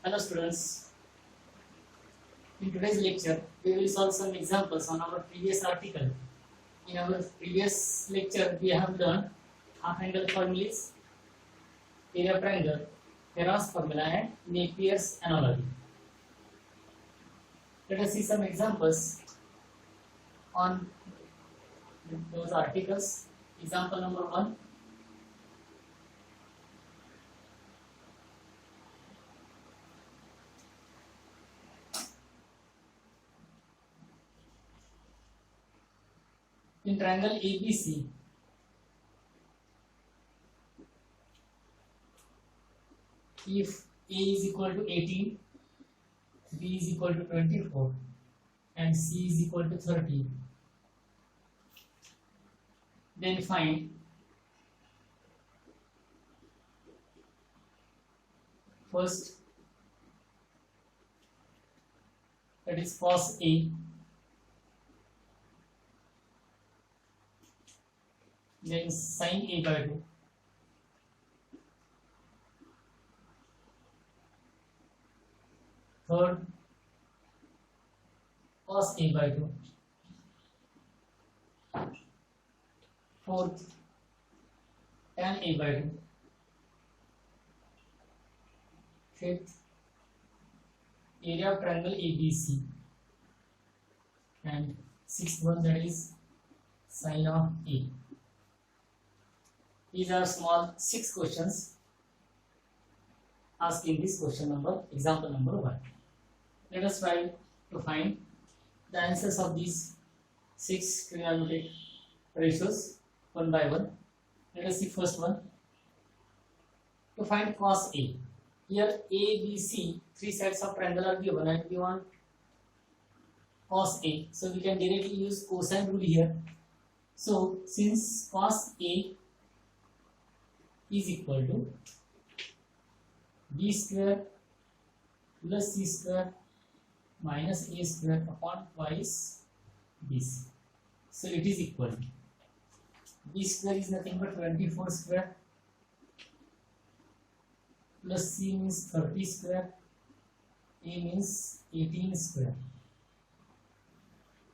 Hello students, in today's lecture we will solve some examples on our previous article. In our previous lecture we have learned half angle formulas, area of triangle, Heron's formula and Napier's analogy. Let us see some examples on those articles. Example number 1. In triangle ABC, if A is equal to 18, B is equal to 24 and C is equal to 30, then find first, that is cos A, then sin A by 2, third cos A by 2, fourth tan A by 2, fifth area of triangle ABC, and sixth one, that is sin of A. These are small 6 questions asked in this example number 1. Let us try to find the answers of these 6 trigonometric ratios one by one. Let us see first one. To find cos A. Here A, B, C, 3 sides of triangle are given and we want cos A. So we can directly use cosine rule here. So since cos A is equal to B square plus C square minus A square upon twice BC. So it is equal to B square is nothing but 24 square plus C means 30 square, A means 18 square,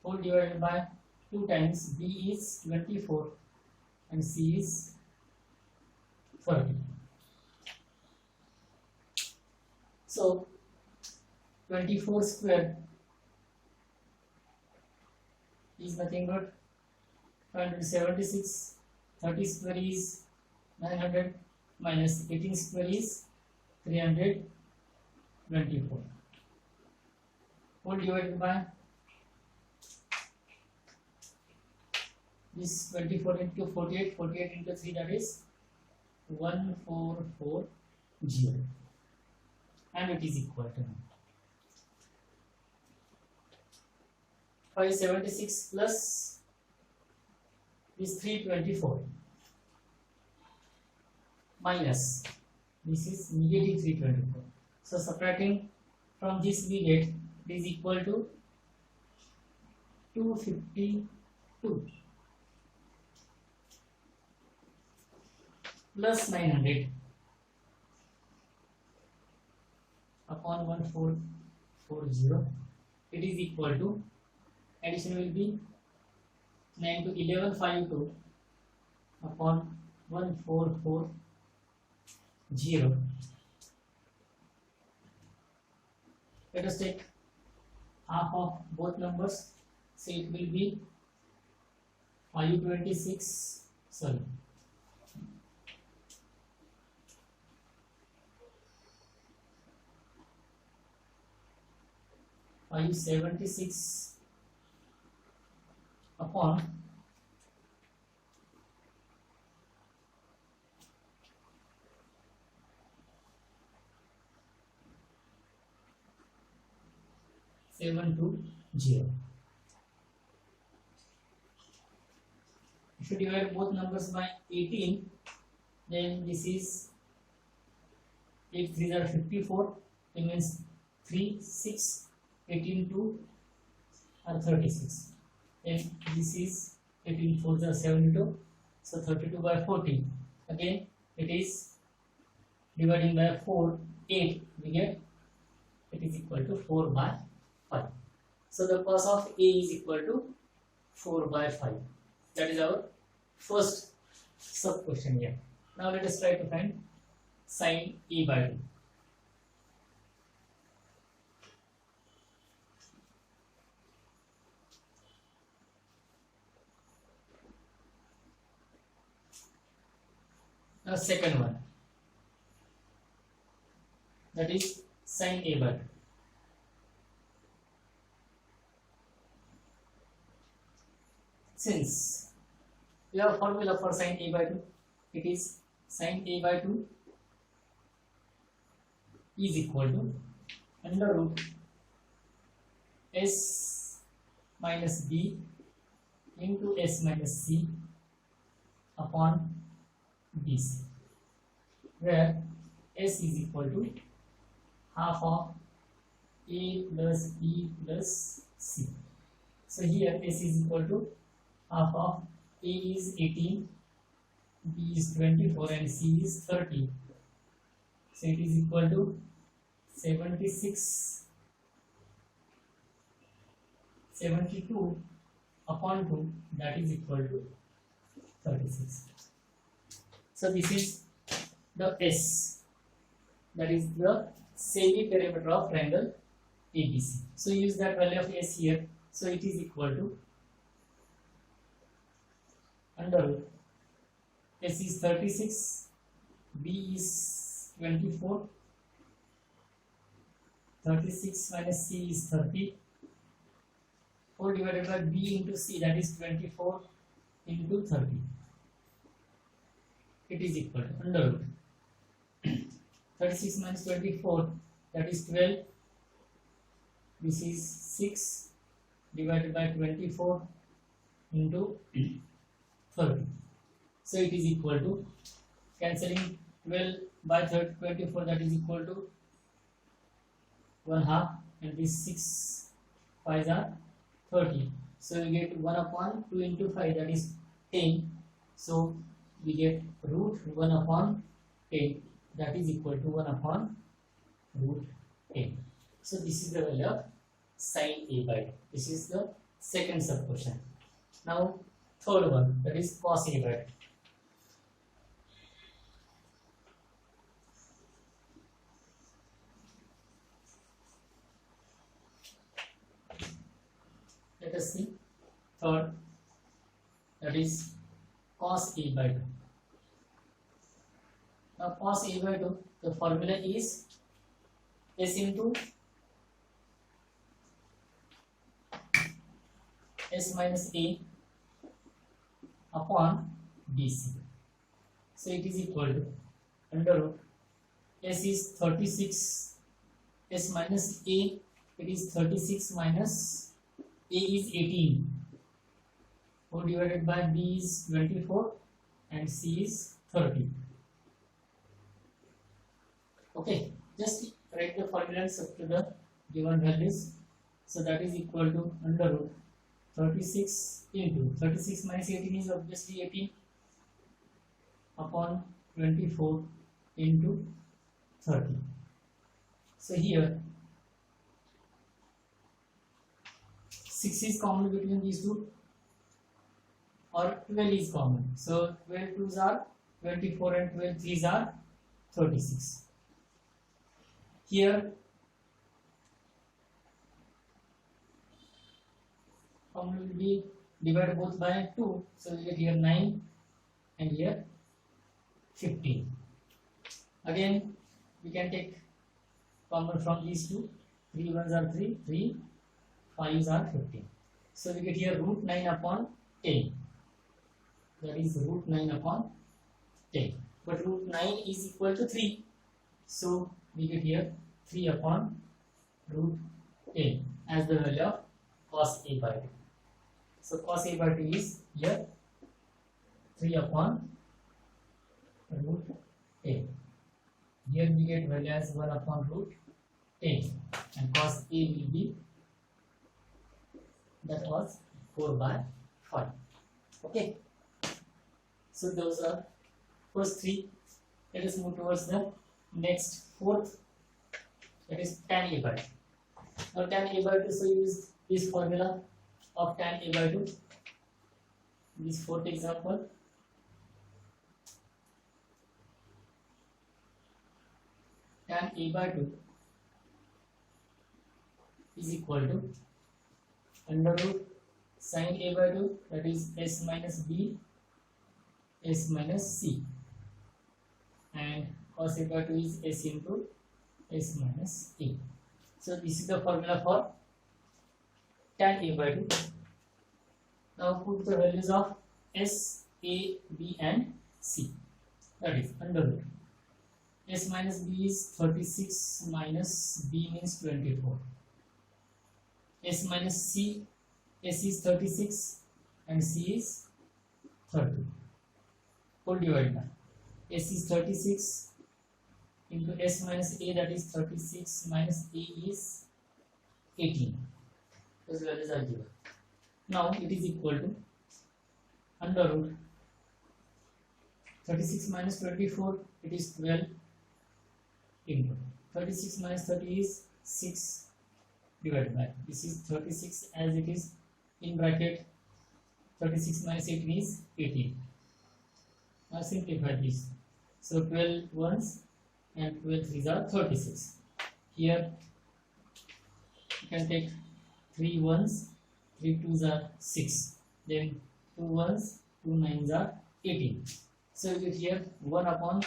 whole divided by 2 times B is 24 and C is 30. So 24 square is nothing but 576, 30 square is 900 minus 18 square is 324, whole divided by this 24 into 48, 48 into 3, that is 1440, and it is equal to 576 plus this 324 minus this is negative 324. So subtracting from this we get it is equal to 252 plus 900 upon 1440. It is equal to, addition will be 9 to 1152 upon 1440. Let us take half of both numbers, so it will be 526, sorry, 576 upon 720. If you divide both numbers by 18, then this is 8 3s are 54, it means 3 6 18 2 are 36, and this is 18 4s are 72, so 32 by 40. Again it is dividing by 4 8, we get it is equal to 4 by 5. So the cos of A is equal to 4 by 5. That is our first sub question here. Now let us try to find sin A by 2. Now second one, that is sin A by 2. Since we have a formula for sin A by 2, it is sin A by 2 is equal to under root S minus B into S minus C upon BC, where S is equal to half of A plus B plus C. So here S is equal to half of A is 18, B is 24 and C is 30. So it is equal to 72 upon 2, that is equal to 36. So this is the S, that is the semi-perimeter of triangle ABC. So use that value of S here. So it is equal to under root S is 36, B is 24, 36 minus C is 30, 4 divided by B into C, that is 24 into 30. It is equal to under root 36 minus 24, that is 12. This is 6 divided by 24 into 30. So it is equal to, cancelling 12 by 24, that is equal to 1/2, and this 6 5s are 30. So we get 1 upon 2 into 5, that is 10. So we get root 1 upon 10, that is equal to 1 upon root 10. So this is the value of sin A by 2. This is the second sub question. Now third one, that is cos A by 2. Let us see third, that is cos A by 2. Now cos A by 2, the formula is S into S minus A upon BC. So it is equal to under root S is 36, S minus A, it is 36 minus A is 18, 4 divided by B is 24 and C is 30. Okay, just write the formulas up to the given values. So that is equal to under root 36 into 36 minus 18 is obviously 18 upon 24 into 30. So here 6 is common between these two, or 12 is common. So 12 2s are 24 and 12 3s are 36. Here common will be divided both by 2. So we get here 9 and here 15. Again we can take common from these two. 3 1s are 3, 3 5s are 15. So we get here root 9 upon 10. That is root 9 upon 10. But root 9 is equal to 3. So we get here 3 upon root 10 as the value of cos A by 2. So cos A by 2 is here 3 upon root 10. Here we get value as 1 upon root 10, and cos A will be, that was 4 by 5. Okay. So those are first three. Let us move towards the next fourth that is tan a by 2. Now tan a by 2, so use this formula of tan a by 2. This fourth example, tan a by 2 is equal to under root sin a by 2, that is s minus b s minus c, and cos a by 2 is s into s minus a. So this is the formula for tan a by 2. Now put the values of s, a, b and c. That is under root s minus b is 36 minus b means 24. S minus c, s is 36 and c is 30. Whole divided by s is 36 into s minus a, that is 36 minus a is 18. Those values are given. Now it is equal to under root 36 minus 24, it is 12 into 36 minus 30 is 6 divided by, this is 36 as it is in bracket, 36 minus 18 is 18. Now simplify this. So 12 ones and 12 threes are 36. Here you can take 3 ones, 3 twos are 6. Then 2 ones, 2 nines are 18. So you get here 1 upon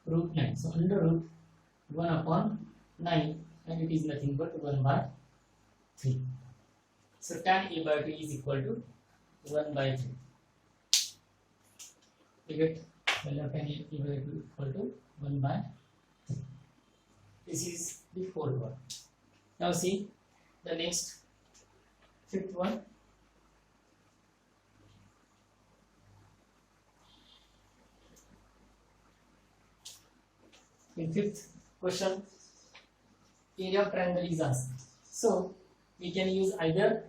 root 9. So under root 1 upon 9, and it is nothing but 1 by 3. So tan a by 2 is equal to 1 by 3. You get value of tan a by 2 equal to 1 by 3. This is the fourth one. Now see the next fifth one. In fifth question, area of triangle is asked. So we can use either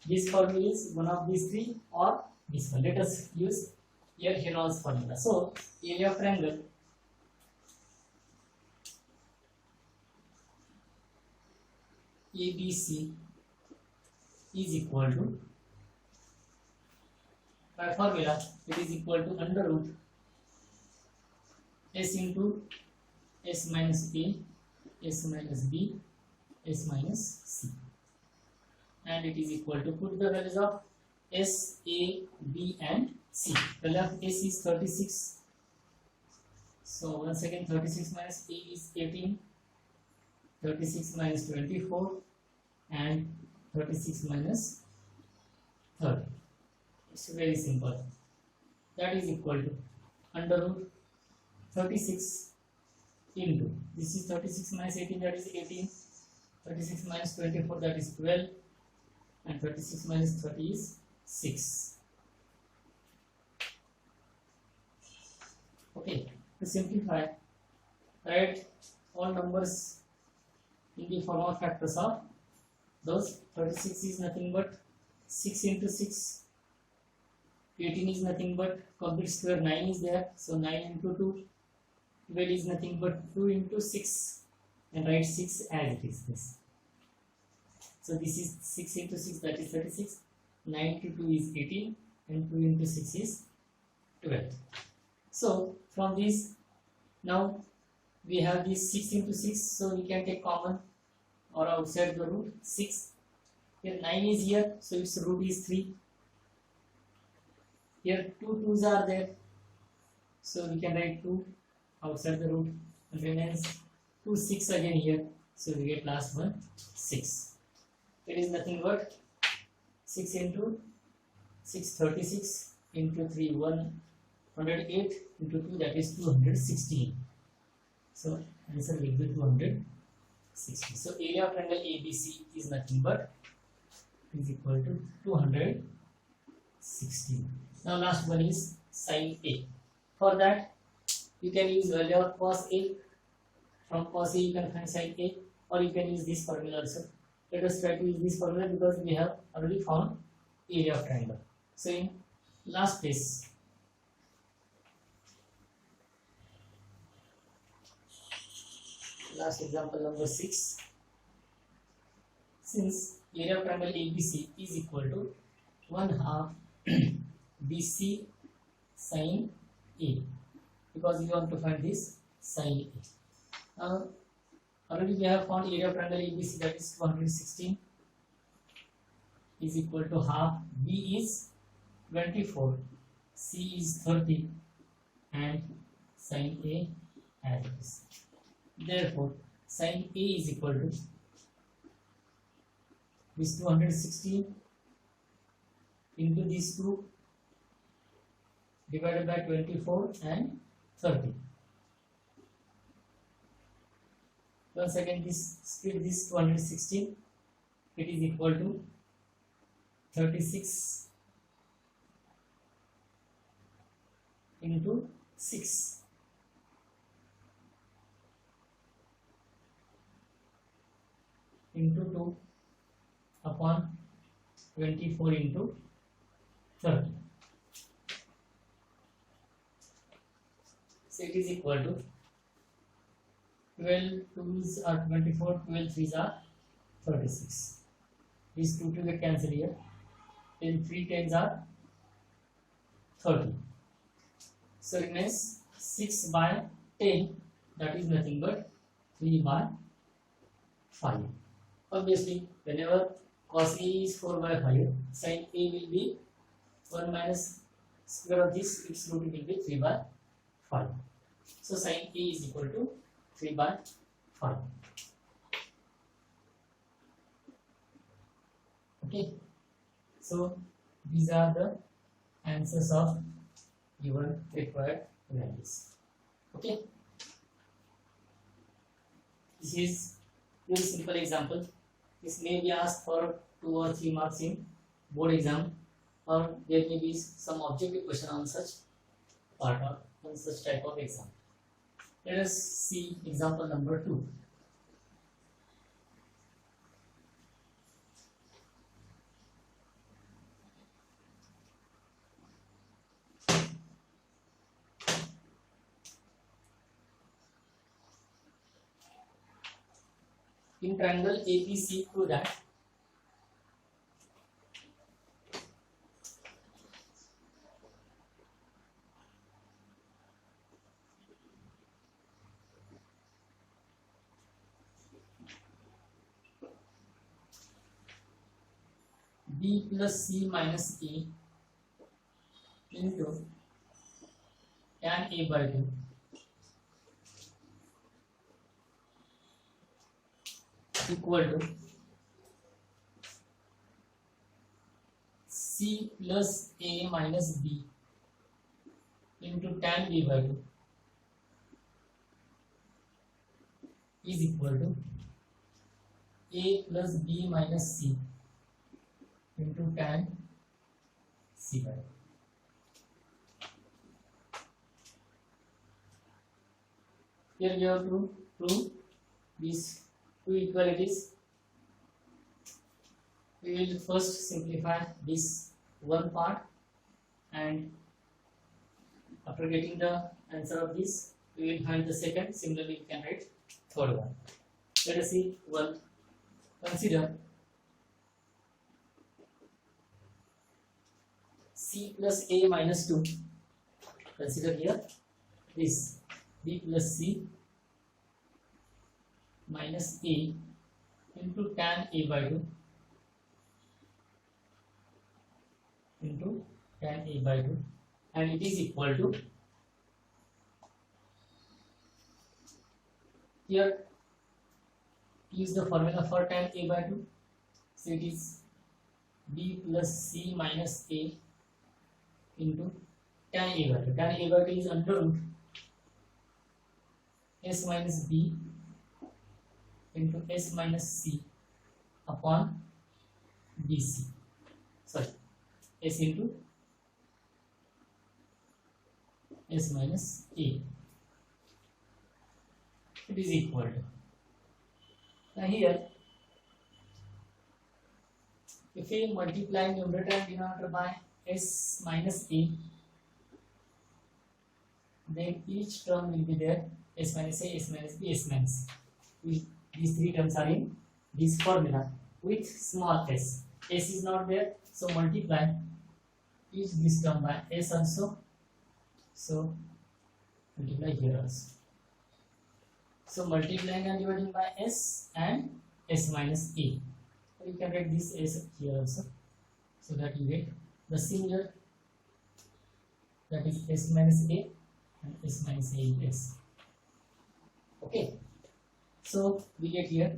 this formula is one of these three or this one. Let us use here Heron's formula. So area of triangle ABC is equal to, by formula it is equal to under root s into s minus a, s minus b, s minus c, and it is equal to, put the values of s, a, b and c. Value of s is 36. So once again 36 minus a is 18, 36 minus 24 and 36 minus 30. It's very simple. That is equal to under root 36 into, this is 36 minus 18, that is 18, 36 minus 24, that is 12, and 36 minus 30 is 6. Okay, to simplify, write all numbers in the form of factors of those. 36 is nothing but 6 into 6, 18 is nothing but complete square 9 is there, so 9 into 2, 12 is nothing but 2 into 6, and write 6 as it is this. So this is 6 into 6, that is 36, 9 into 2 is 18, and 2 into 6 is 12. So from this, now we have this 6 into 6, so we can take common or outside the root 6. Here 9 is here, so its root is 3. Here 2 twos are there, so we can write 2 outside the root, and remains 2 6 again here, so we get last one 6. It is nothing but 6 into 6, 36 into 3, 108 into 2, that is 216. So answer will be 260. So area of triangle ABC is nothing but is equal to 260. Now last one is sin A. For that you can use value of cos A. From cos A you can find sin A, or you can use this formula also. Let us try to use this formula because we have already found area of triangle. So in last place, Last example number 6. Since area of triangle ABC is equal to 1/2 BC sin A, because we want to find this sin A. Now already we have found area of triangle ABC, that is 216 is equal to half. B is 24, C is 30, and sin A as it is. Therefore sin A is equal to this 216 into these two divided by 24 and 30. Once again, this split this 216, it is equal to 36 into 6 into 2 upon 24 into 30. So it is equal to 12 2's are 24, 12 3's are 36. These two will cancel here. Then 3 10's are 30. So it remains 6 by 10, that is nothing but 3 by 5. Obviously, whenever cos A is 4 by 5, sin A will be 1 minus square of this, its root will be 3 by 5. So sin A is equal to 3 by 5. Okay. So these are the answers of your required values. Okay. This is very simple example. This may be asked for 2 or 3 marks in board exam, or there may be some objective question on such part or on such type of exam. Let us see example number 2. In triangle ABC, prove that B plus C minus A into tan A by 2 equal to C plus A minus B into tan B by 2 is equal to A plus B minus C into tan C by 2. Here we have to prove these two equalities. We will first simplify this one part, and after getting the answer of this, we will find the second. Similarly, we can write third one. Let us see one. Consider C plus A minus 2. Consider here this B plus C minus A into tan A by 2 into tan A by 2, and it is equal to, here use the formula for tan A by 2. So it is B plus C minus A into tan A by 2. Tan A by 2 is under root S minus B into S minus C upon BC. Sorry, S into S minus A. It is equal to. Now here, if we multiply numerator and denominator by S minus A, then each term will be there, S minus A, S minus B, S minus C. these three terms are in this formula with small s. S is not there, so multiply each this term by s also. So multiply here also. So multiplying and dividing by s and s minus a. You can write this s here also, so that you get the similar, that is s minus a and s minus a is s. Okay, so we get here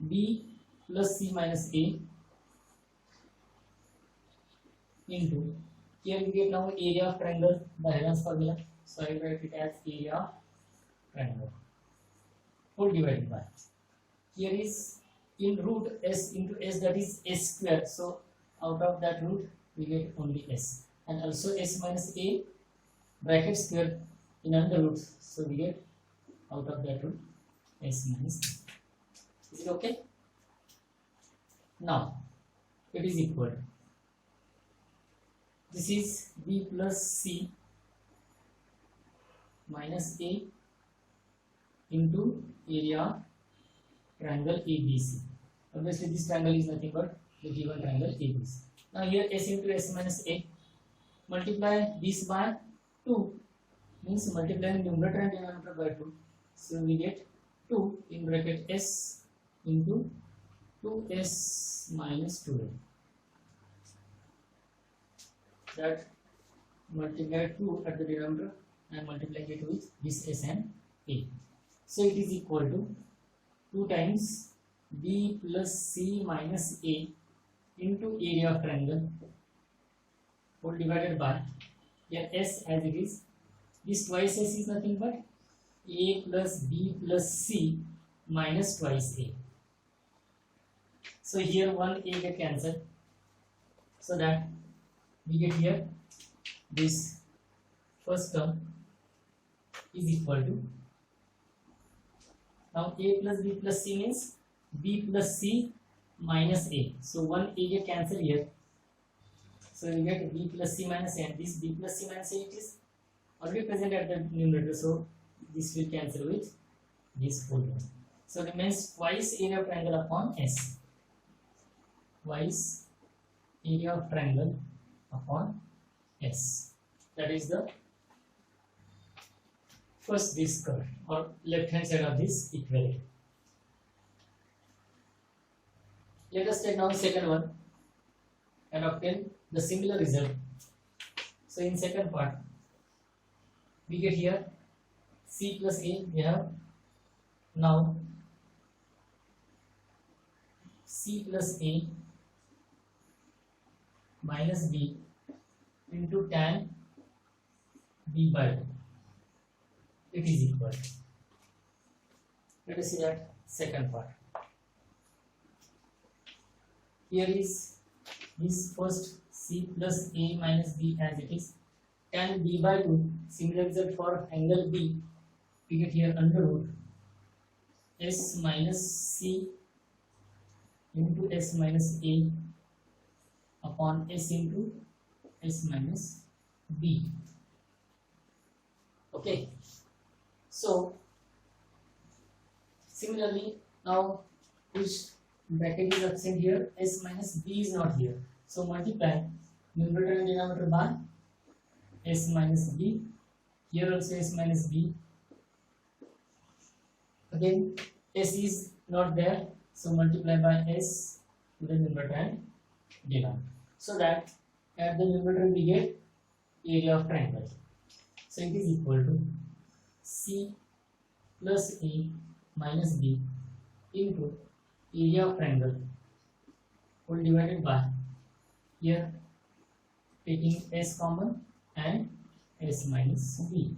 b plus c minus a into, here we get now area of triangle by Heron's formula. So I will write it as area of triangle whole divided by, here is in root s into s, that is s square. So out of that root we get only s, and also s minus a bracket square in another root. So we get out of that root s minus a. Is it okay? Now it is equal to, this is b plus c minus a into area triangle ABC. Obviously this triangle is nothing but the given triangle ABC. Now here s into s minus a, multiply this by 2, means multiplying numerator and denominator by 2. So we get 2 in bracket s into 2s minus 2a. That multiply 2 at the denominator and multiplying it with this s and a. So it is equal to 2 times b plus c minus a into area of triangle whole divided by, here s as it is, this twice s is nothing but a plus b plus c minus twice a. So here one a get cancelled, so that we get here this first term is equal to, now a plus b plus c means b plus c minus a. So one a get cancelled here. So we get b plus c minus a, and this b plus c minus a, it is already present at the numerator. So this will cancel with this whole term. So remains twice area of triangle upon s. Twice area of triangle upon s. That is the first this curve or left hand side of this equation. Let us take now second one and obtain the similar result. So in second part we get here c plus a, we have now c plus a minus b into tan b by 2. It is equal. Let us see that second part. Here is this first c plus a minus b as it is, tan b by 2, similar result for angle b, we get here under root s minus c into s minus a upon s into s minus b. Okay, so similarly now which bracket is absent here, s minus b is not here, so multiply numerator and denominator by s minus b, here also s minus b, again s is not there, so multiply by s to the numerator and denominator, so that at the numerator we get area of triangle. So it is equal to c plus a minus b into area of triangle whole divided by, here taking s common and s minus b.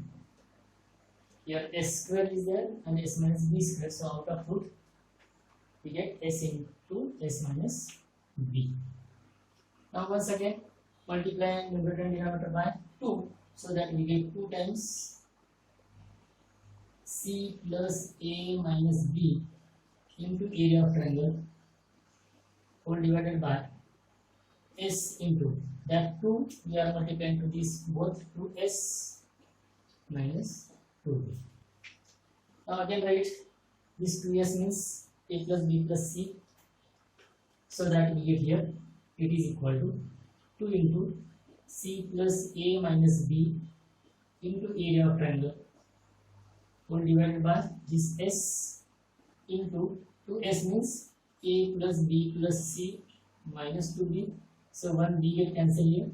Here s square is there and s minus b square, so out of root we get s into s minus b. Now once again multiply numerator and denominator by 2, so that we get 2 times c plus a minus b into area of triangle whole divided by s into that 2 we are multiplying to this both to s minus 2b. Now again write This 2s means a plus b plus c. So that we get here it is equal to 2 into c plus a minus b into area of triangle whole divided by this s into 2s means a plus b plus c minus 2b. So 1b get cancelled here,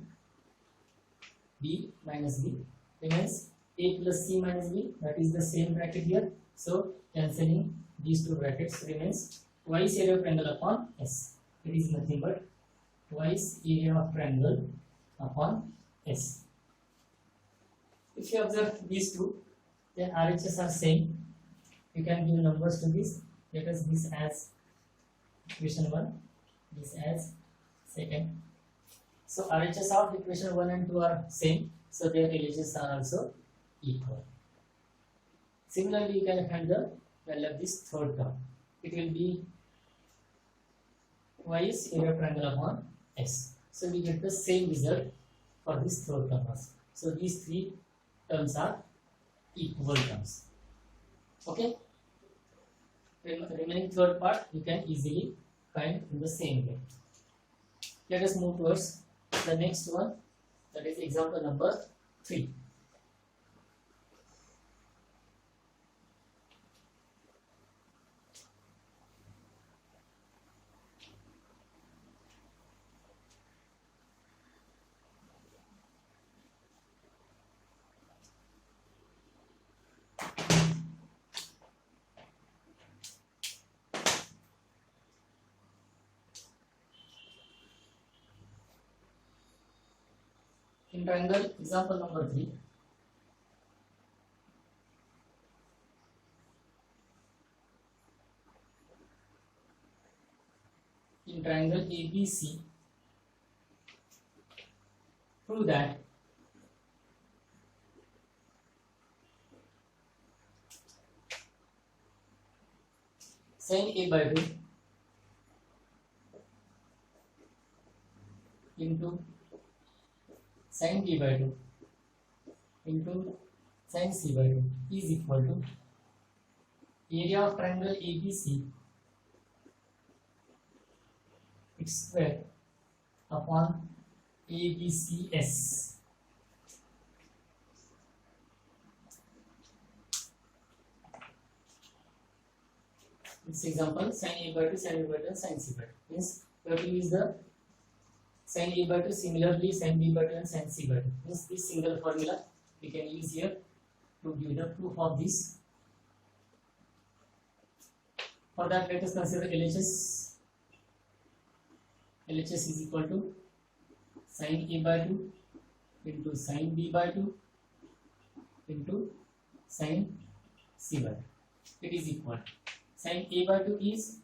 b minus b remains a plus c minus b, that is the same bracket here. So cancelling these two brackets remains twice area of triangle upon s. It is nothing but twice area of triangle upon s. If you observe these two, then RHS are same. You can give numbers to this. Let us this as equation 1, this as second. So RHS of equation 1 and 2 are same, so their LHS are also equal. Similarly, you can find the value of this third term. It will be twice area of triangle upon s. So we get the same result for this third term also. So these three terms are equal terms. Okay. Remaining third part you can easily find in the same way. Let us move towards the next one, that is example number 3. In triangle, example number 3. In triangle ABC, prove that sin A by 2 into sin B by 2 into sin C by 2 is equal to area of triangle ABC its square upon ABCS. This example, sin A by 2, sin B by 2, and sin C by 2 means we have to use the sin A by 2, similarly sin B by 2 and sin C by 2 means this single formula we can use here to give the proof of this. For that, let us consider LHS. LHS is equal to sin A by 2 into sin B by 2 into sin C by 2. It is equal. Sin A by 2 is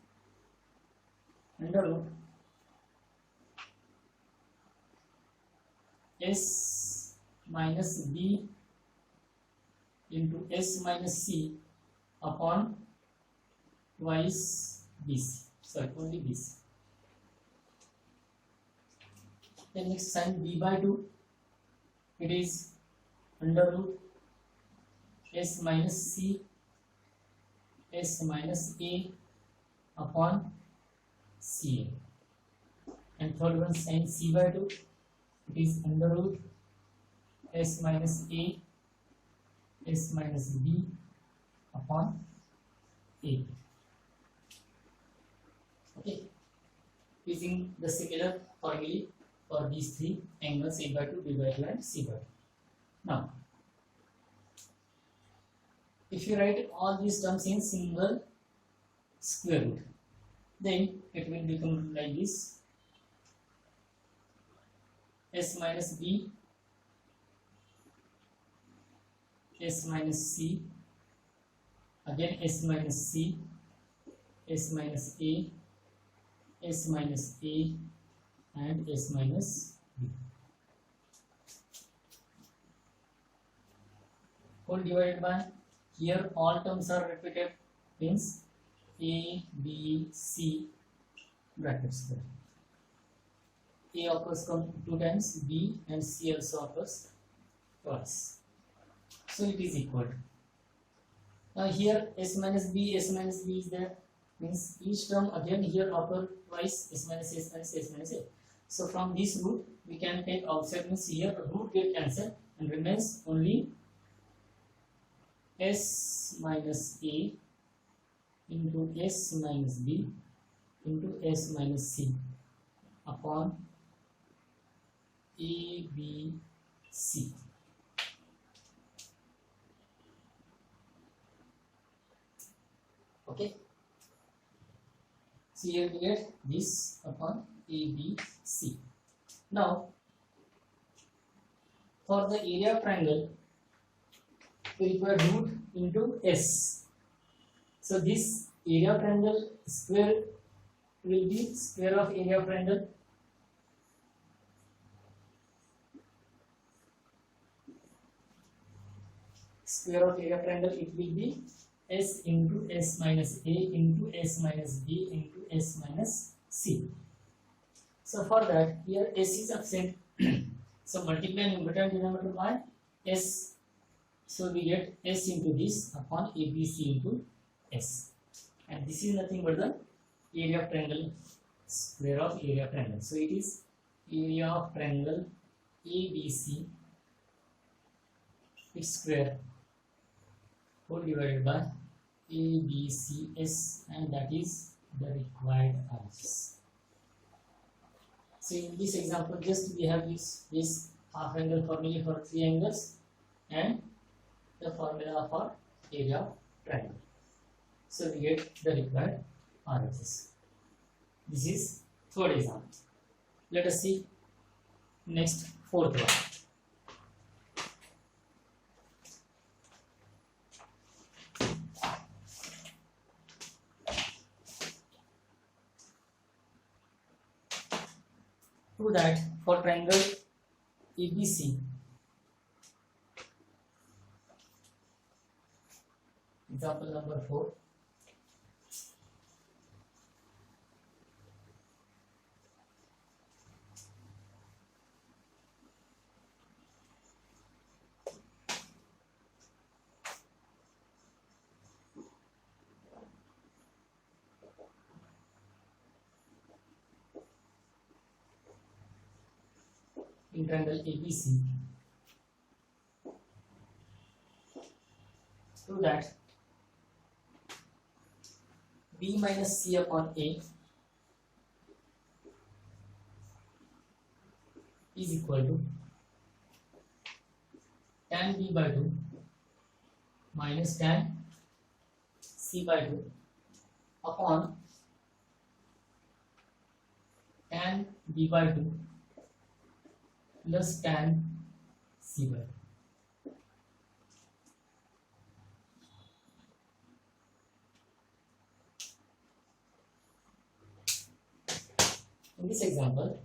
under root S minus B into S minus C upon twice BC. Sorry, only BC. Then next sin B by 2, it is under root S minus C S minus A upon CA. And third one sin C by 2, it is under root S minus A S minus B upon A. Okay, using the similar formula for these three angles A by 2, B by 2 and C by 2. Now, if you write all these terms in single square root, then it will become like this: S minus B, S minus C, again S minus C, S minus A, S minus A, and S minus B. Whole divided by, here all terms are repeated, means A, B, C brackets there. A occurs 2 times, B and C also occurs twice. So it is equal to Now here s minus b is there, means each term again here occur twice, s minus a. So from this root we can take outside, means here root get cancelled and remains only s minus a into s minus b into s minus c upon a b c. Okay, so here we get this upon a b c. Now for the area of triangle we require root into s. So this area of triangle square will be square of area of triangle it will be s into s minus a into s minus b into s minus c. So for that here s is absent. So multiply numerator and denominator by s. So we get s into this upon abc into s, and this is nothing but the area of triangle, square of area of triangle. So it is area of triangle ABC, its square, whole divided by ABCS, and that is the required answers. So in this example just we have used this half angle formula for three angles and the formula for area of triangle. So we get the required RHS. This is third example. Let us see next fourth one. To that, for triangle ABC, example number 4. In triangle ABC, to that b minus c upon a is equal to tan b by 2 minus tan c by 2 upon tan b by 2 plus tan c by 2. In this example,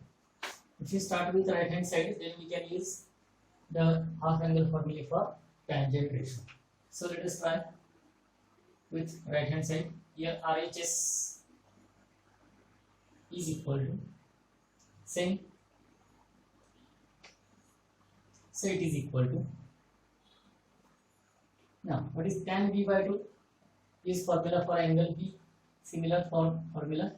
if you start with the right hand side, then we can use the half angle formula for tangent ratio. So let us try with right hand side. Here RHS is equal to same. So it is equal to, now what is tan b by 2 is formula for angle B, similar formula.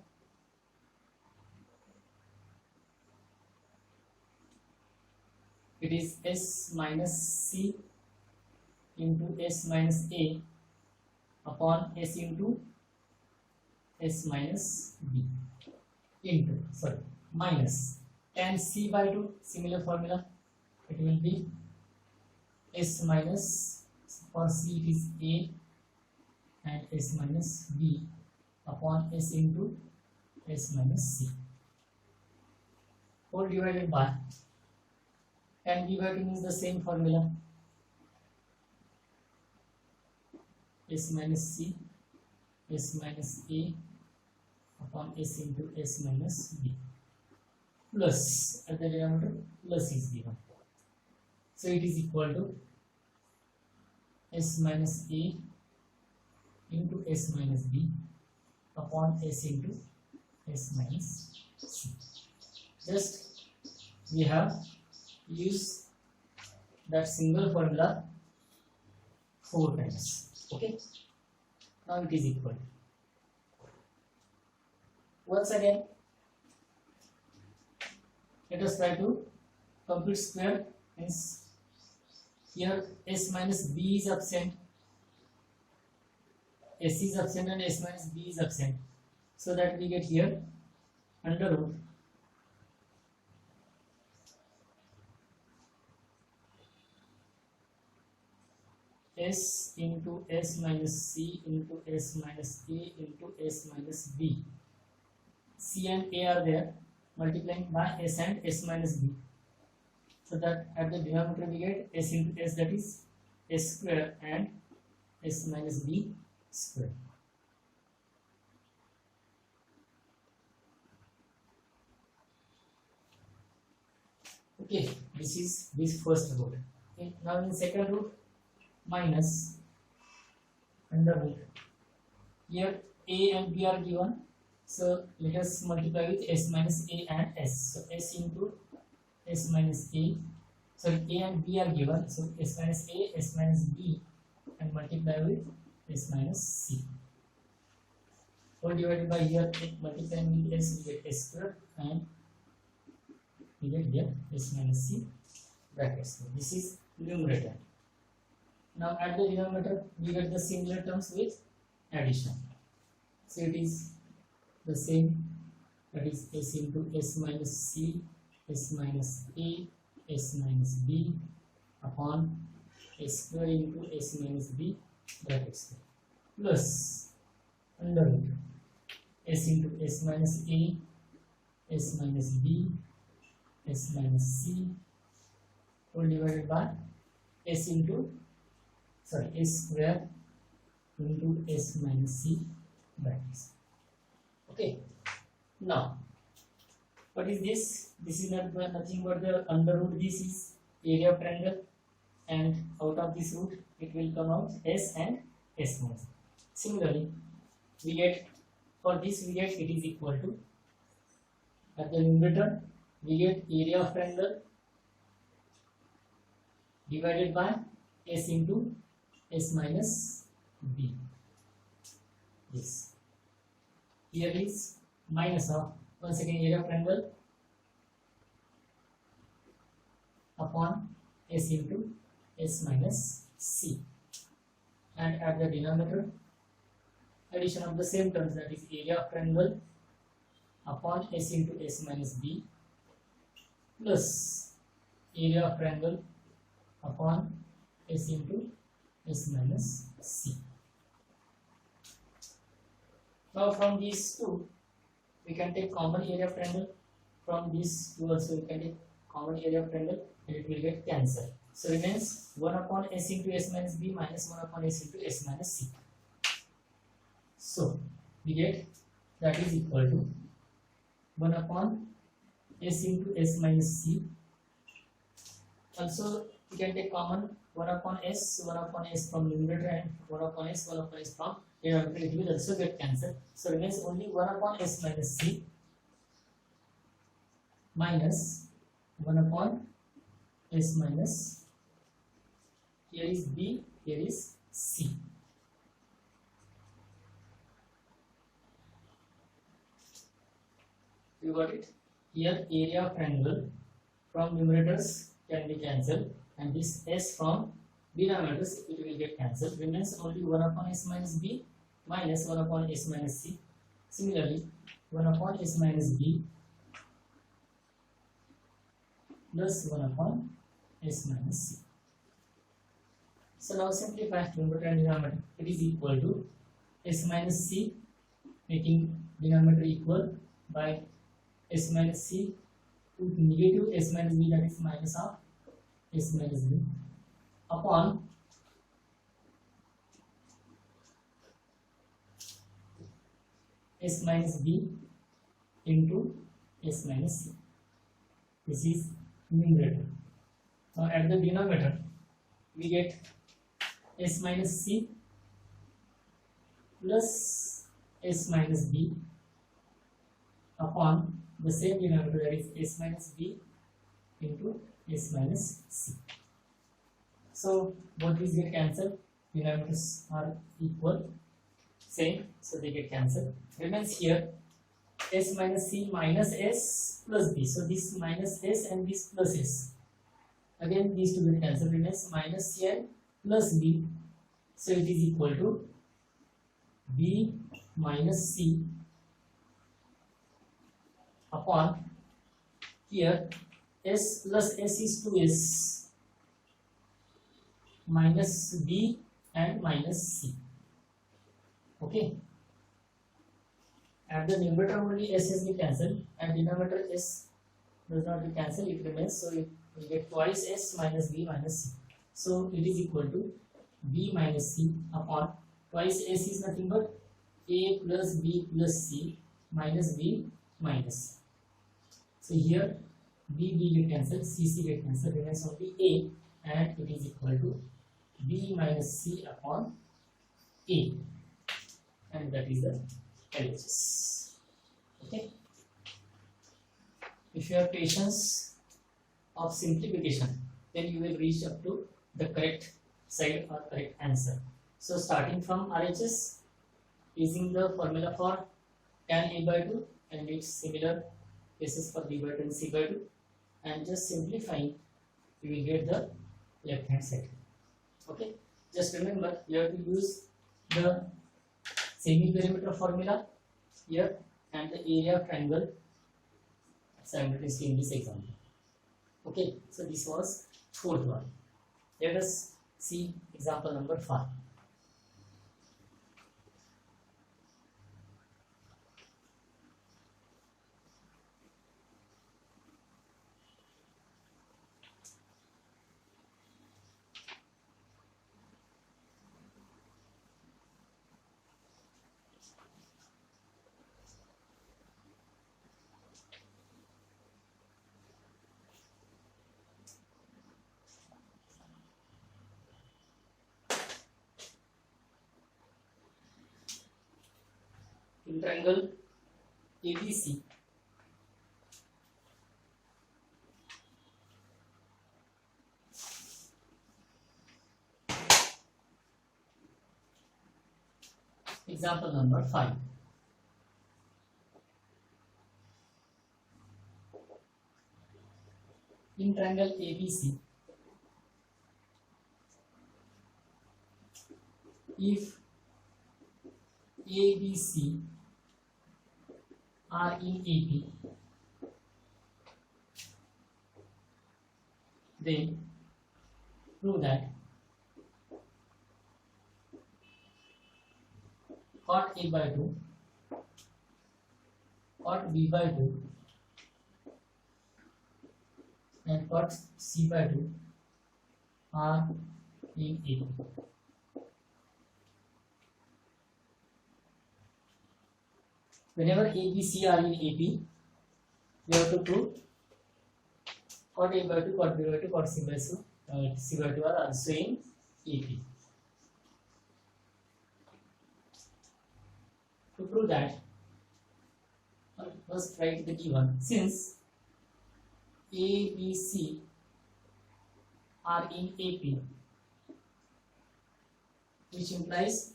It is s minus c into s minus a upon s into s minus b into, minus tan c by 2, similar formula. It will be s minus, for c it is a, and s minus b upon s into s minus c, whole divided by tan b by 2 means the same formula, s minus c, s minus a upon s into s minus b, plus at the denominator plus is given. So it is equal to s minus a into s minus b upon s into s minus c. Just we have used that single formula 4 times. Okay, Now it is equal. Once again, let us try to complete square. Means here s minus b is absent, s is absent and s minus b is absent, so that we get here under root s into s minus c into s minus a into s minus b. C and a are there, multiplying by s and s minus b, so that at the denominator we get s into s, that is s square, and s minus b square. Okay, this is this first root. Now in second root, minus under root. Here a and b are given, so let us multiply with s minus a and s. So s into s minus a, sorry, a and b are given, so s minus a, s minus b, and multiply with s minus c. All divided by here, multiplying with s, we get s square, and we get here s minus c brackets. This is numerator. Now at the denominator, we get the similar terms with addition. So it is the same, that is s into s minus c, s minus a, s minus b upon s square into s minus b brackets, plus under root s into s minus a, s minus b, s minus c, all divided by s into, sorry, s square into s minus c brackets. Okay, now what is this? This is nothing but the under root. This is area of triangle, and out of this root it will come out s and s minus. Similarly, we get, for this we get it is equal to, at the numerator we get area of triangle divided by s into s minus b. This here is minus of, once again, area of triangle upon s into s minus c, and at the denominator addition of the same terms, that is area of triangle upon s into s minus b plus area of triangle upon s into s minus c. Now from these two we can take common area of triangle. From these two also we can take common area of triangle, and it will get cancelled. So remains 1 upon s into s minus b minus 1 upon s into s minus c. So we get that is equal to 1 upon s into s minus c. Also we can take common 1 upon s from numerator, and 1 upon s from denominator. It will also get cancelled. So remains only 1 upon s minus c minus 1 upon s minus, here is b, here is c. You got it? Here area of triangle from numerators can be cancelled, and this s from denominators it will get cancelled. Remains only 1 upon s minus b minus 1 upon s minus c. Similarly, 1 upon s minus b plus 1 upon s minus c. So now simplify numerator and denominator. It is equal to s minus c, making denominator equal, by s minus c to negative s minus b, that is minus of s minus b, upon s minus b into s minus c. This is numerator. Now at the denominator we get s minus c plus s minus b upon the same denominator, that is s minus b into s minus c. So both these get cancelled, denominators are equal. same, so they get cancelled. Remains here s minus c minus s plus b. So this minus s and this plus s. Again these two will cancel. Remains minus c and plus b. So it is equal to b minus c upon here s plus s is 2s minus b and minus c. Okay. At the numerator only s will be cancelled, and denominator s does not be cancelled, it remains. So we get twice s minus b minus c. So it is equal to b minus c upon twice s is nothing but a plus b plus c minus b minus. So here b get cancelled, c get cancelled, remains only a, and it is equal to b minus c upon a, and that is the LHS. Okay. If you have patience of simplification, then you will reach up to the correct side or correct answer. So starting from RHS, using the formula for tan a by 2 and its similar cases for b by 2 and c by 2, and just simplifying, you will get the left hand side. Okay. Just remember, you have to use the semi-perimeter formula here and the area of triangle simultaneously in this example. Okay, so this was fourth one. Let us see example number 5. In triangle ABC, example number 5. In triangle ABC, if ABC are in AP, then prove that cot A by 2, cot B by 2 and cot C by 2 are in AP. Whenever A, B, C are in AP, we have to prove cot A by 2, cot B by 2, cot C by 2 are also in AP. To prove that, first write the given. Since A, B, C are in AP, which implies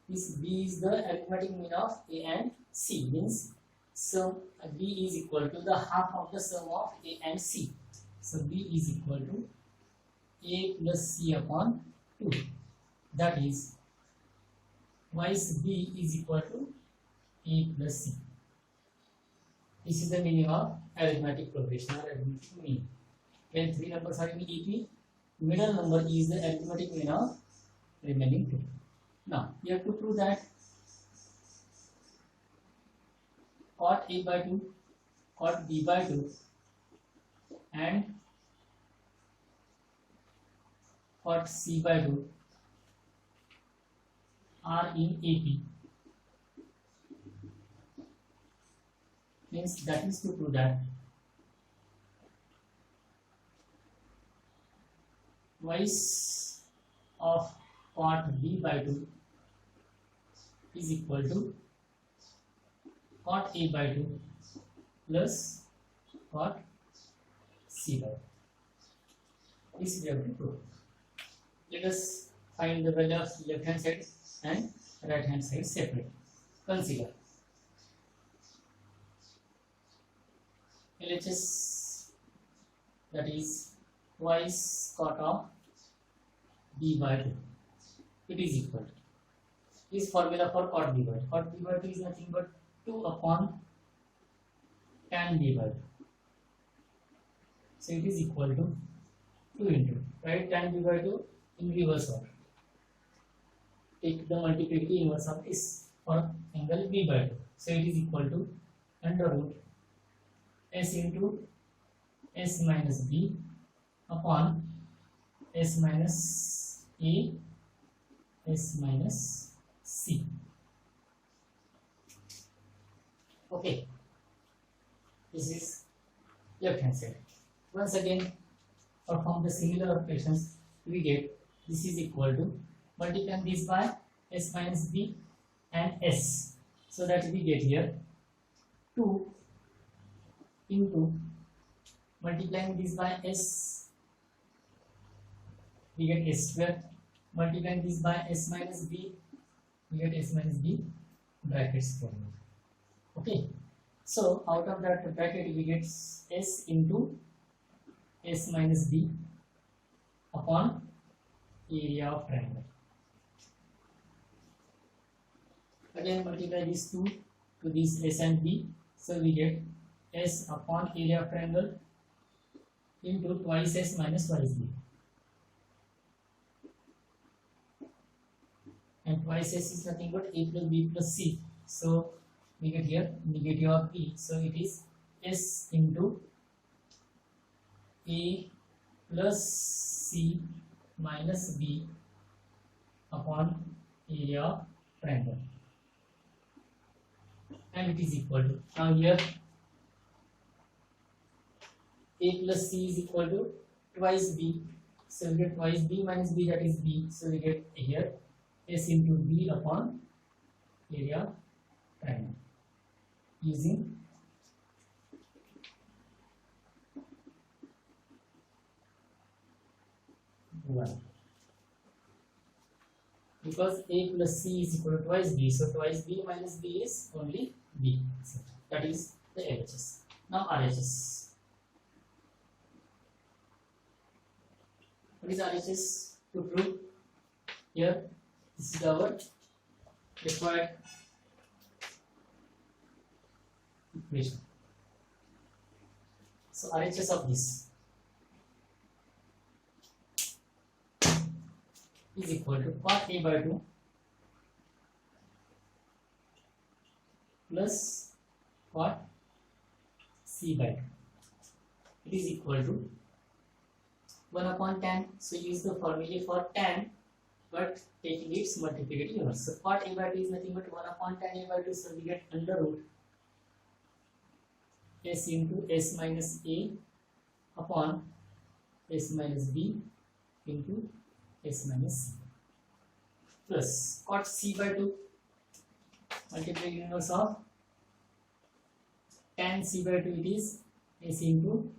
this B is the arithmetic mean of A and C, means sum B is equal to the half of the sum of A and C. So B is equal to A plus C upon 2. That is, twice B is equal to A plus C. This is the meaning of arithmetic progression or arithmetic mean. When three numbers are in EP, middle number is the arithmetic mean of remaining two. Now, you have to prove that cot A by 2, cot B by 2 and cot C by 2 are in AP. Means that is to prove that twice of cot B by 2 is equal to cot A by 2 plus cot C by 2. This we have to prove. Let us find the value of left hand side and right hand side separate. Consider LHS, that is twice cot of b by 2. It is equal to this formula for cot b by 2. Cot b by 2 is nothing but 2 upon tan b by 2. So it is equal to 2 into, right, tan b by 2 in reverse order. Take the multiplicity inverse of this for angle b by 2. So it is equal to under root s into s minus b upon s minus a s minus c. Okay, this is left hand side. Once again perform the similar operations. We get this is equal to multiplying this by s minus b and s, so that we get here 2 into multiplying this by s, we get s square, multiplying this by s minus b, we get s minus b bracket square. Okay, so out of that bracket we get s into s minus b upon area of triangle. Again multiply these two to this s and b, so we get s upon area of triangle into twice s minus twice b, and twice s is nothing but a plus b plus c, so we get here negative of b, so it is s into a plus c minus b upon area of triangle, and it is equal to, now here a plus c is equal to twice b, so we get twice b minus b, that is b, so we get here s into b upon area triangle using one, because a plus c is equal to twice b, so twice b minus b is only b, that is the LHS. Now RHS. What is RHS? To prove here, this is our required equation. So RHS of this is equal to cot a by 2 plus cot c by 2. It is equal to 1 upon tan. So use the formula for tan, but taking its multiplicative inverse. So cot a by 2 is nothing but 1 upon tan a by 2. So we get under root s into s minus a upon s minus b into s minus c plus cot c by 2 multiplicative inverse of tan c by 2, it is s into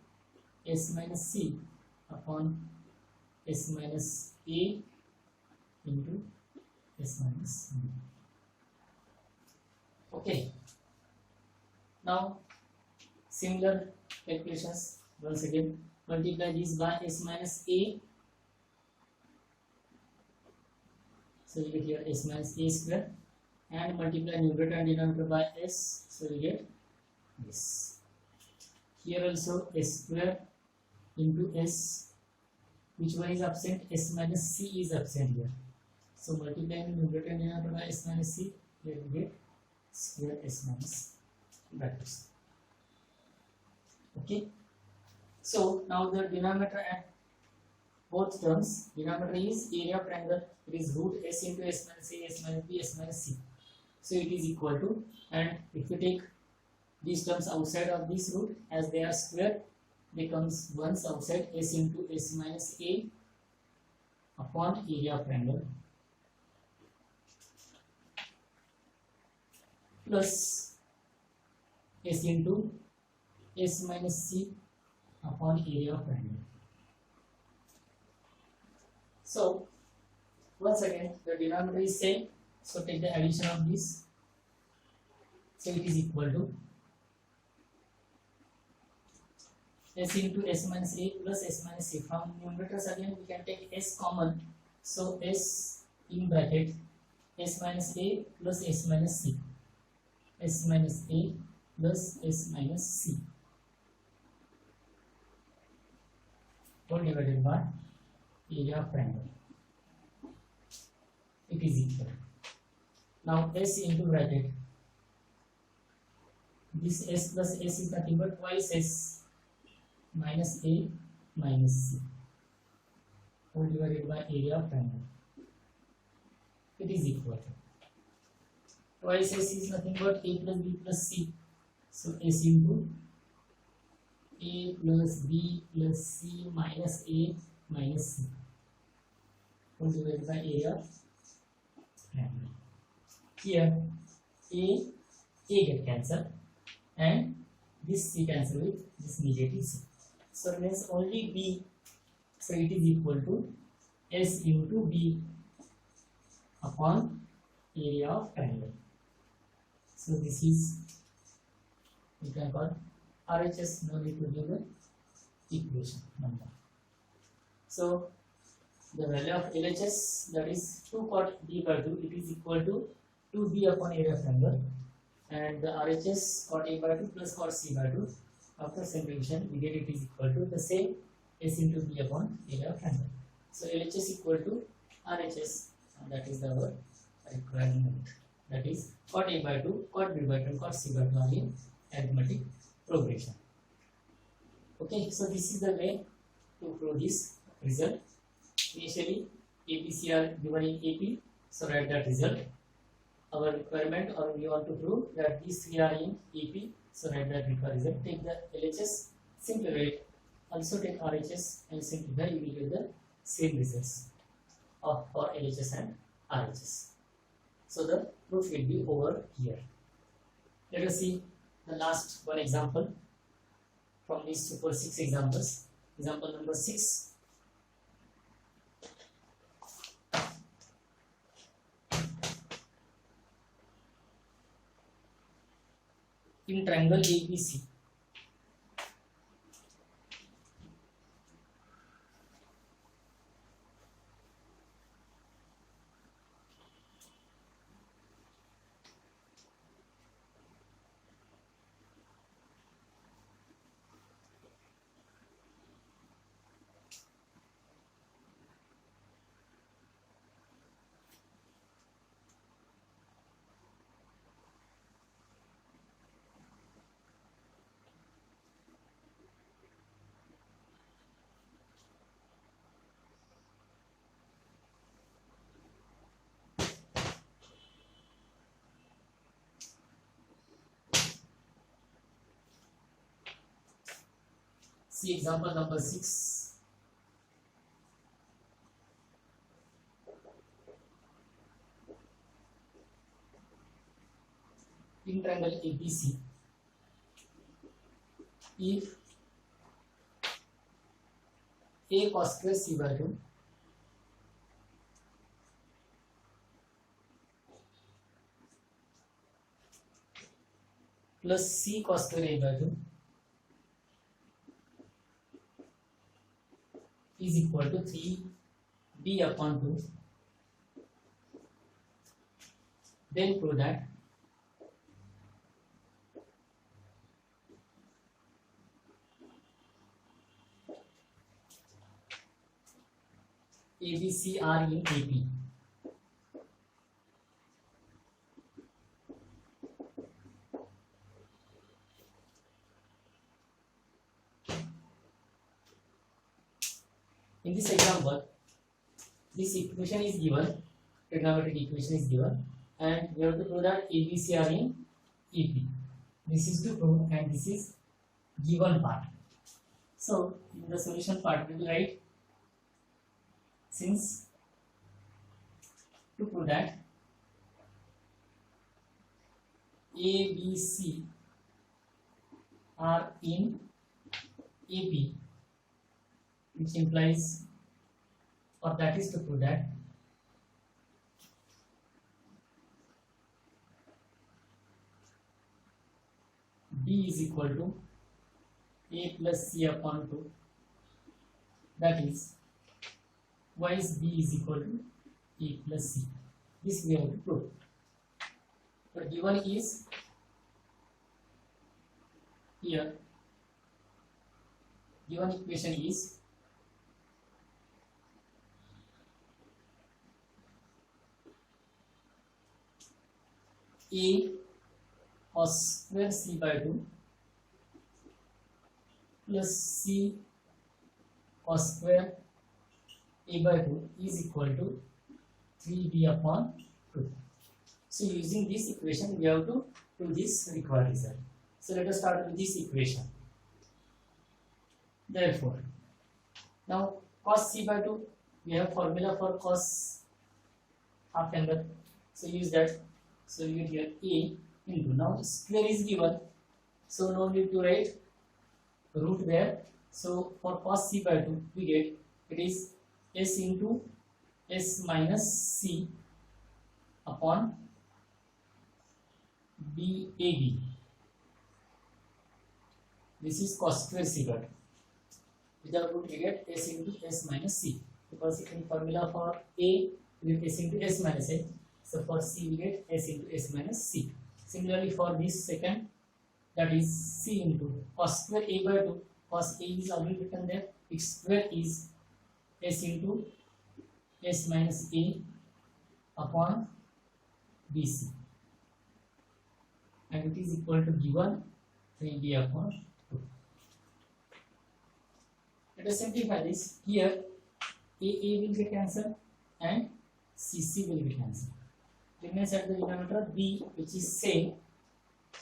s minus c upon s minus a into s minus b. Okay, now similar calculations. Once again multiply this by s minus a, so we get here s minus a square, and multiply numerator and denominator by s, so we get this. Here also s square into s, which one is absent? S minus c is absent here, so multiplying numerator and denominator by s minus c, here we get square s minus brackets. Okay, so now the denominator and both terms, denominator is area of triangle, it is root s into s minus a, s minus b, s minus c, so it is equal to, and if you take these terms outside of this root as they are square, becomes once outside s into s minus a upon area of triangle plus s into s minus c upon area of triangle. So once again the denominator is same, So take the addition of this. So it is equal to s into s minus a plus s minus c. From numerators again we can take s common. So s in bracket s minus a plus s minus c. S minus a plus s minus c. All divided by area of triangle. It is equal. Now s into bracket. This s plus s is nothing but twice s minus a minus c. All divided by area of triangle. It is equal. Twice s is nothing but a plus b plus c. So s into a plus b plus c minus a minus c. All divided by area of triangle. Here a get cancelled and this c cancel with this negative c. So remains only b. So it is equal to s into b upon area of triangle. So this is, we can call RHS. No need to give the equation number. So the value of LHS, that is 2 cot b by 2, it is equal to 2b upon area of triangle, and the RHS cot a by 2 plus cot c by 2, after simplification we get it is equal to the same s into b upon area of triangle. So LHS equal to RHS, and that is our requirement. That is cot a by 2, cot b by 2, cot c by 2 are in arithmetic progression. Okay, so this is the way to prove this result. Initially ABC are given in AP, so write that result. Our requirement, or we want to prove that these three are in AP, so write that required result. Take the LHS, simplify it, also take RHS and simplify, you will get the same results for LHS and RHS. So the proof will be over here. Let us see the last one example from these super 6 examples. Example number 6. In triangle ABC, see example number 6. In triangle ABC, if a cos square c by 2 plus c cos square a by 2 is equal to 3b upon 2, then prove that ABC are in AP. In this example, this equation is given, trigonometric equation is given, and we have to prove that ABC are in EP. This is to prove, and this is given part. So in the solution part we will write, since to prove that ABC are in AP, which implies, or that is to prove that B is equal to A plus C upon 2. That is, why is B is equal to A plus C? This we have to prove. But given is here, given equation is A cos square C by 2 plus C cos square A by 2 is equal to 3B upon 2. So using this equation we have to do this required result. So let us start with this equation. Therefore, now cos C by 2, we have formula for cos half angle. So use that. So you get here A into, now square is given, so no need to write root there. So for cos C by 2 we get it is S into S minus C upon BAB. This is cos square C by 2. Without root we get S into S minus C, because in formula for A we get S into S minus A. So for C we get S into S minus C. Similarly for this second, that is C into cos square A by 2. Cos A is already written there. Its square is S into S minus A upon BC. And it is equal to given 3B upon 2. Let us simplify this. Here AA will be cancelled and CC will be cancelled. Remains at the denominator B, which is same.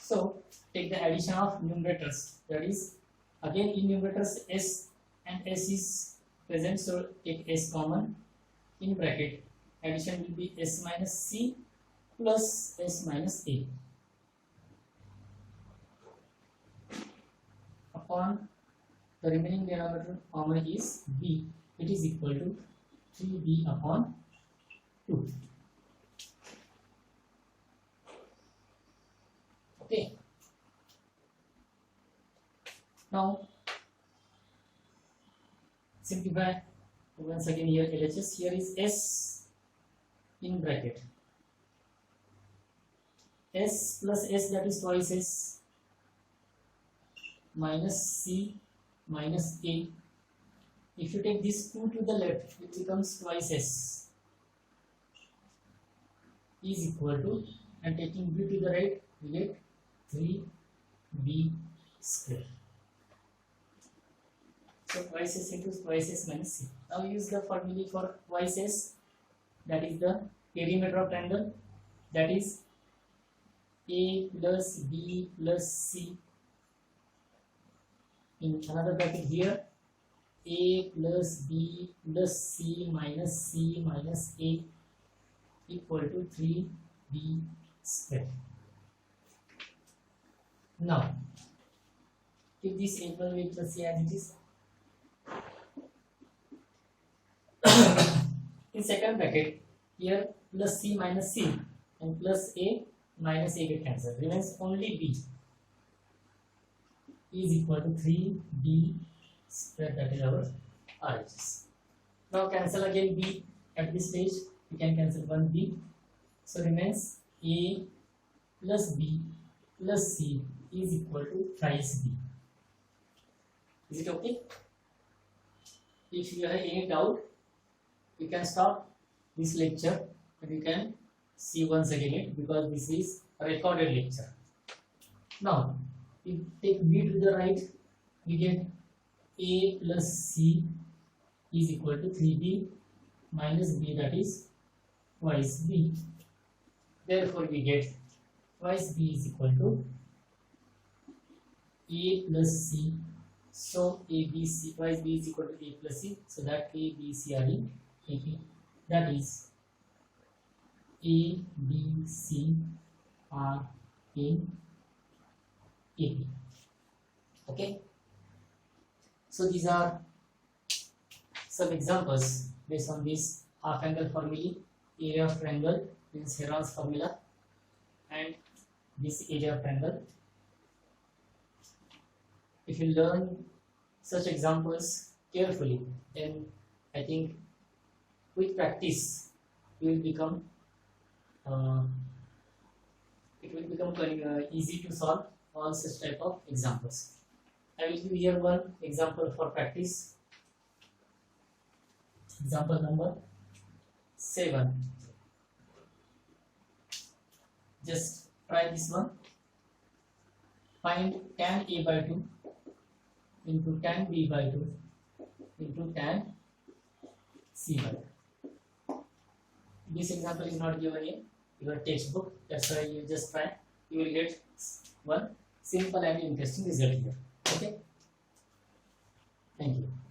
So take the addition of numerators. That is, again in numerators S and S is present, so take S common. In bracket, addition will be S minus C plus S minus A upon the remaining denominator common is B. It is equal to 3B upon 2. Okay. Now simplify once again. Here LHS, here is S in bracket, S plus S, that is twice S, minus C minus A. If you take this 2 to the left, it becomes twice S, is equal to, and taking B to the right, we get 3B square. So twice S into twice S minus C. Now use the formula for twice S, that is the perimeter of triangle, that is A plus B plus C. In another bracket here, A plus B plus C minus A equal to 3B square. Now, keep this A plus B plus C as it is. In second bracket, here plus C minus C and plus A minus A get cancelled. Remains only B is equal to 3B square, that is our RHS. Now cancel again B at this stage. We can cancel one B. So remains A plus B plus C is equal to thrice B. Is it okay? If you have any doubt, you can stop this lecture and you can see once again it, because this is a recorded lecture. Now, if you take B to the right, we get A plus C is equal to 3B minus B, that is twice B. Therefore, we get twice B is equal to A plus C. So A, B, C, twice B is equal to A plus C. So that A, B, C are in AP. That is A, B, C are in AP. Okay. So these are some examples based on this half angle formula, area of triangle means Heron's formula, and this area of triangle. if you learn such examples carefully, then I think with practice you will become uh, it will become very easy to solve all such type of examples. I will give here one example for practice. Example number 7. Just try this one. Find tan a by 2 into tan b by 2 into tan c by 2. This example is not given in your textbook, that's why you just try. You will get one simple and interesting result here. Okay, thank you.